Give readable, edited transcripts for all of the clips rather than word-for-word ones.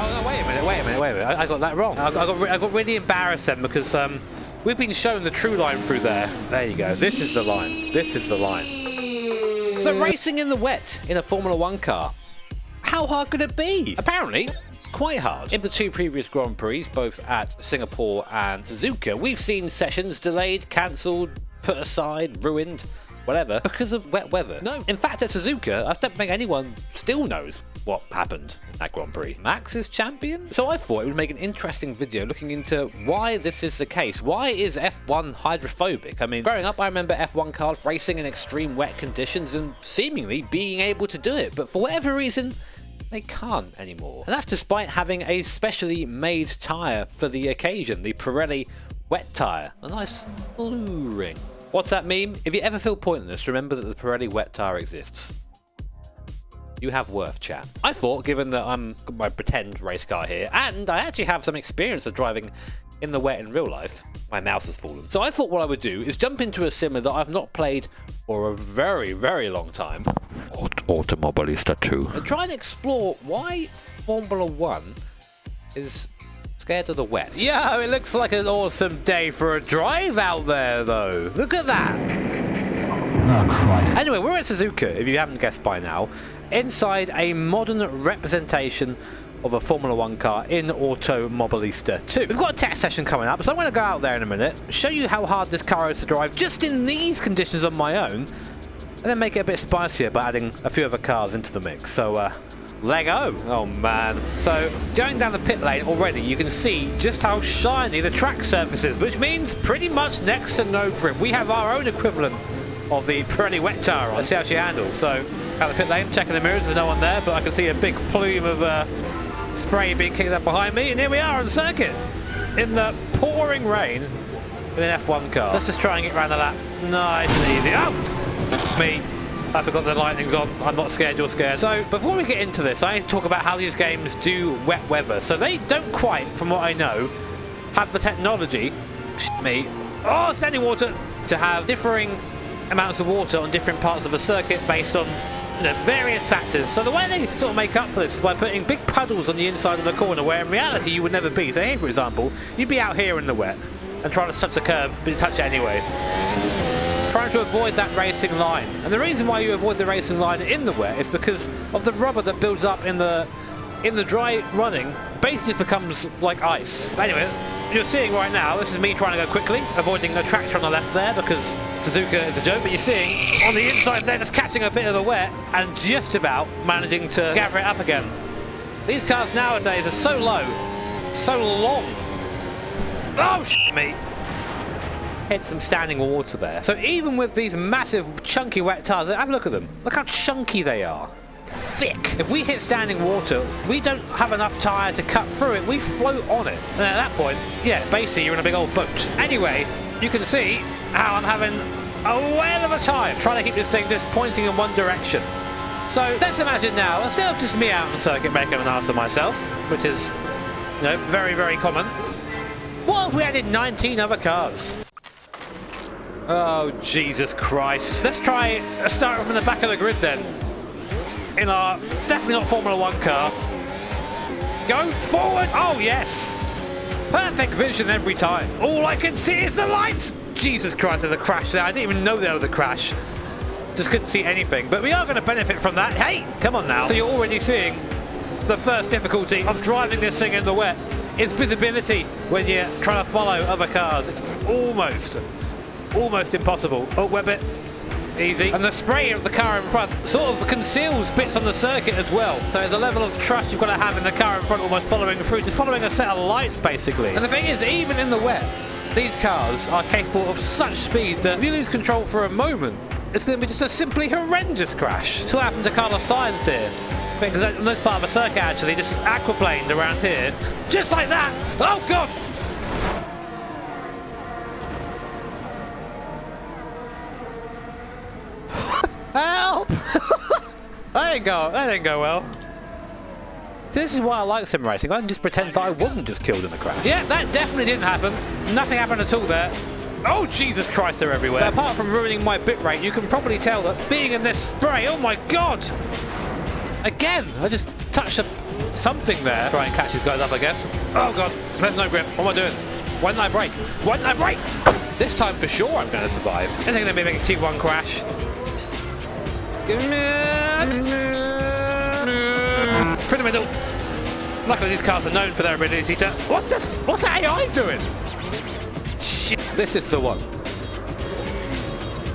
Oh, no, wait a minute. I got that wrong. I got really embarrassed then because we've been shown the true line through there. There you go. This is the line. This is the line. So racing in the wet in a Formula 1 car. How hard could it be? Apparently, quite hard. In the two previous Grand Prix, both at Singapore and Suzuka, we've seen sessions delayed, cancelled, put aside, ruined, whatever, because of wet weather. No, in fact at Suzuka, I don't think anyone still knows what happened in that Grand Prix. Max is champion? So I thought it would make an interesting video looking into why this is the case. Why is F1 hydrophobic? I mean, growing up I remember F1 cars racing in extreme wet conditions and seemingly being able to do it, but for whatever reason, they can't anymore. And that's despite having a specially made tyre for the occasion, the Pirelli wet tyre. A nice blue ring. What's that meme? If you ever feel pointless, remember that the Pirelli wet tyre exists. You have worth, chat. I thought, given that I'm my pretend race car here, and I actually have some experience of driving in the wet in real life, my mouse has fallen. So I thought what I would do is jump into a sim that I've not played for a very, very long time. Automobilista 2. And try and explore why Formula 1 is scared of the wet. Yeah, it looks like an awesome day for a drive out there, though. Look at that. Oh, Christ. Anyway, we're at Suzuka, if you haven't guessed by now, inside a modern representation of a Formula 1 car in Automobilista 2. We've got a test session coming up, so I'm going to go out there in a minute, show you how hard this car is to drive just in these conditions on my own, and then make it a bit spicier by adding a few other cars into the mix. So, Lego. Oh man. So going down the pit lane already, you can see just how shiny the track surface is, which means pretty much next to no grip. We have our own equivalent of the Pirelli wet tyre on. Let's see how she handles. So out the pit lane, checking the mirrors, there's no one there, but I can see a big plume of spray being kicked up behind me, and here we are on the circuit in the pouring rain with an F1 car. Let's just try and get around the lap nice and easy. Oh, f me. I forgot the lightning's on. I'm not scared, you're scared. So before we get into this, I need to talk about how these games do wet weather. So they don't quite, from what I know, have the technology, standing water, to have differing amounts of water on different parts of the circuit based on various factors. So the way they sort of make up for this is by putting big puddles on the inside of the corner where in reality you would never be. So here, for example, you'd be out here in the wet and trying to touch the curb, but you touch it anyway. Trying to avoid that racing line. And the reason why you avoid the racing line in the wet is because of the rubber that builds up in the dry running, basically becomes like ice. Anyway, you're seeing right now, this is me trying to go quickly, avoiding the tractor on the left there because Suzuka is a joke, but you're seeing on the inside there just catching a bit of the wet and just about managing to gather it up again. These cars nowadays are so low, so long. Oh, me. Hit some standing water there. So even with these massive chunky wet tyres, have a look at them. Look how chunky they are. Thick. If we hit standing water, we don't have enough tyre to cut through it, we float on it. And at that point, yeah, basically you're in a big old boat. Anyway, you can see how I'm having a whale of a time trying to keep this thing just pointing in one direction. So let's imagine now, instead of just me out on the circuit making an ass of myself, which is, very, very common, what if we added 19 other cars? Oh, Jesus Christ. Let's try start from the back of the grid then. In our definitely not Formula 1 car. Go forward. Oh, yes. Perfect vision every time. All I can see is the lights. Jesus Christ, there's a crash there. I didn't even know there was a crash. Just couldn't see anything. But we are going to benefit from that. Hey, come on now. So you're already seeing the first difficulty of driving this thing in the wet is visibility when you're trying to follow other cars. It's almost impossible. Oh, we're a bit easy. And the spray of the car in front sort of conceals bits on the circuit as well. So there's a level of trust you've got to have in the car in front almost following through, just following a set of lights basically. And the thing is, even in the wet, these cars are capable of such speed that if you lose control for a moment, it's going to be just a simply horrendous crash. It's what happened to Carlos Sainz here. Because on this part of the circuit actually just aquaplaned around here. Just like that! Oh God! Help! That didn't go well. This is why I like sim racing. I can just pretend that I wasn't just killed in the crash. Yeah, that definitely didn't happen. Nothing happened at all there. Oh, Jesus Christ, they're everywhere. But apart from ruining my bitrate, you can probably tell that being in this spray, oh my God! Again, I just touched something there. Try and catch these guys up, I guess. Oh god, there's no grip. What am I doing? Why didn't I brake? Why didn't I brake? This time for sure I'm going to survive. Isn't going to be making a T1 crash. Through the middle. Luckily these cars are known for their ability to... What's that AI doing? Shit, this is the one.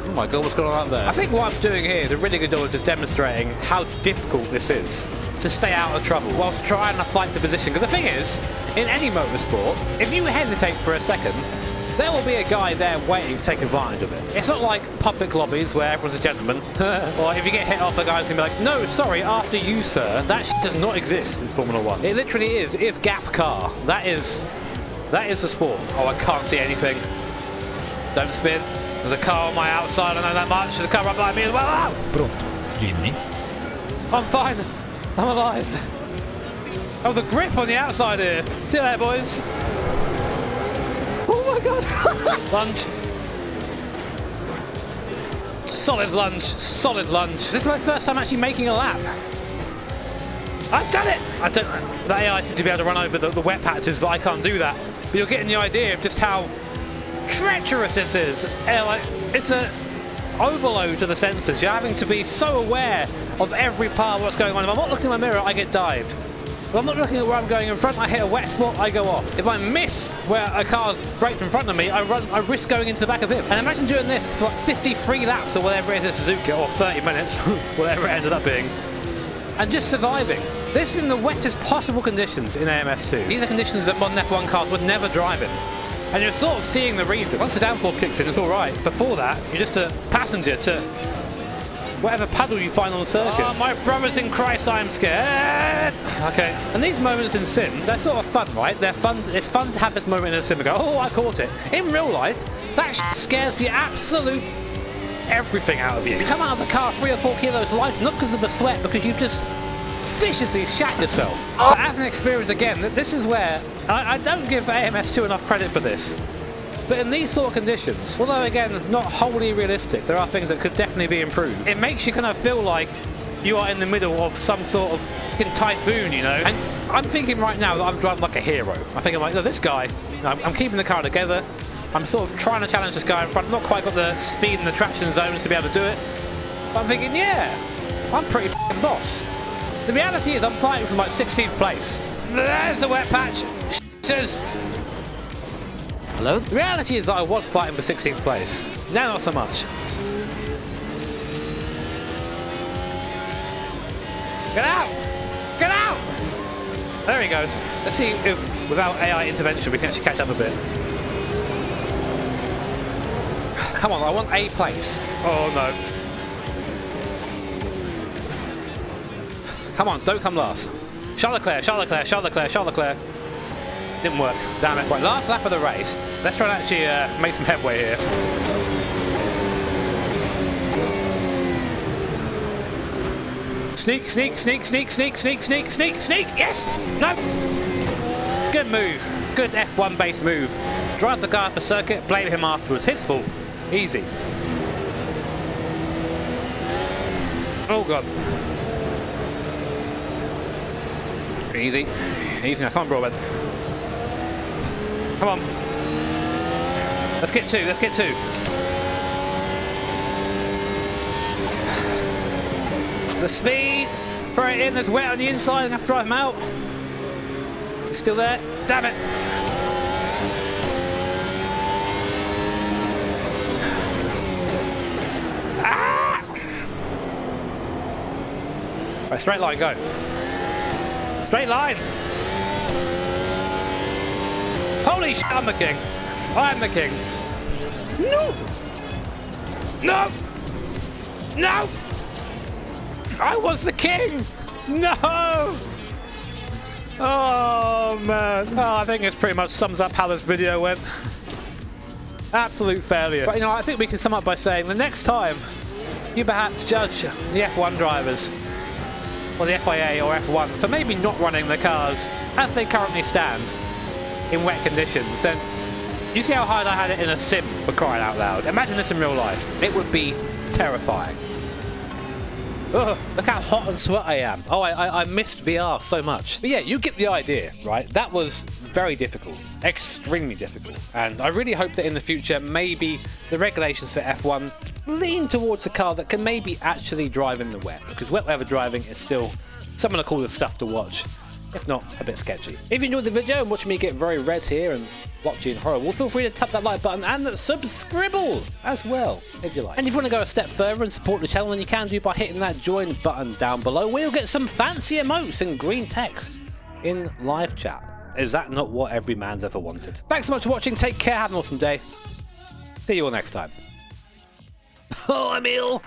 Oh my god, what's going on up there? I think what I'm doing here is a really good job of just demonstrating how difficult this is to stay out of trouble whilst trying to fight the position. Because the thing is, in any motorsport, if you hesitate for a second, there will be a guy there waiting to take advantage of it. It's not like public lobbies where everyone's a gentleman. Or if you get hit off, the guy's going to be like, no, sorry, after you, sir. That shit does not exist in Formula 1. It literally is. If gap car, that is the sport. Oh, I can't see anything. Don't spin. There's a car on my outside, I know that much. There's a car right behind me as well. Pronto, Jimmy? I'm fine. I'm alive. Oh, the grip on the outside here. See you there, boys. Oh my god. Lunge. Solid lunge. Solid lunge. This is my first time actually making a lap. I've done it. The AI seems to be able to run over the wet patches, but I can't do that. But you're getting the idea of just how treacherous this is. It's an overload to the sensors. You're having to be so aware of every part of what's going on. If I'm not looking in my mirror, I get dived. If I'm not looking at where I'm going in front, I hit a wet spot, I go off. If I miss where a car's braked in front of me, I risk going into the back of him. And imagine doing this for like 53 laps or whatever it is in Suzuka, or 30 minutes, whatever it ended up being, and just surviving. This is in the wettest possible conditions in AMS2. These are conditions that modern F1 cars would never drive in. And you're sort of seeing the reason. Once the downforce kicks in, it's all right. Before that, you're just a passenger to whatever puddle you find on the circuit. Oh, my brothers in Christ, I'm scared. Okay. And these moments in sim, they're sort of fun, right? They're fun. It's fun to have this moment in a sim and go, oh, I caught it. In real life, that scares the absolute everything out of you. You come out of the car 3 or 4 kilos lighter, not because of the sweat, because you've just viciously shat yourself. But as an experience, again, this is where I don't give AMS2 enough credit for this. But in these sort of conditions, although again not wholly realistic, there are things that could definitely be improved. It makes you kind of feel like you are in the middle of some sort of typhoon, you know. And I'm thinking right now that I'm driving like a hero. I'm thinking like, no, this guy, I'm keeping the car together. I'm sort of trying to challenge this guy in front. I've not quite got the speed and the traction zones to be able to do it. But I'm thinking, yeah, I'm pretty f***ing boss. The reality is I'm fighting from like 16th place. There's the wet patch. Hello? The reality is that I was fighting for 16th place. Now not so much. Get out! Get out! There he goes. Let's see if without AI intervention we can actually catch up a bit. Come on, I want a place. Oh no. Come on, don't come last. Charles Leclerc, Charles Leclerc, Charles Leclerc, Charles Leclerc. Didn't work, damn it. Right, last lap of the race. Let's try and actually make some headway here. Sneak, sneak, sneak, sneak, sneak, sneak, sneak, sneak, sneak. Yes! No! Good move. Good F1 based move. Drive the car off the circuit, blame him afterwards. His fault. Easy. Oh god. Easy. Easy now. Come on, Broadbent. Come on. Let's get 2. Let's get 2. The speed. Throw it in. There's wet on the inside. I have to drive him out. He's still there. Damn it. Ah! Right, straight line, go. Straight line. Holy shit, I'm the king. I'm the king. No. No. No. I was the king. No. Oh, man. Oh, I think it pretty much sums up how this video went. Absolute failure. But, you know, I think we can sum up by saying the next time you perhaps judge the F1 drivers or the FIA or F1 for maybe not running the cars as they currently stand in wet conditions. And you see how hard I had it in a sim, for crying out loud. Imagine this in real life. It would be terrifying. Ugh, look how hot and sweat I am. Oh, I missed VR so much. But yeah, you get the idea, right? That was very difficult, extremely difficult. And I really hope that in the future, maybe the regulations for F1 lean towards a car that can maybe actually drive in the wet, because wet weather driving is still some of the coolest stuff to watch, if not a bit sketchy. If you enjoyed the video and watching me get very red here and watching horrible, feel free to tap that like button and that subscribe as well, if you like. And if you want to go a step further and support the channel, then you can do by hitting that join button down below, where you'll get some fancy emotes and green text in live chat. Is that not what every man's ever wanted? Thanks so much for watching, take care, have an awesome day. See you all next time. Oh, I'm ill!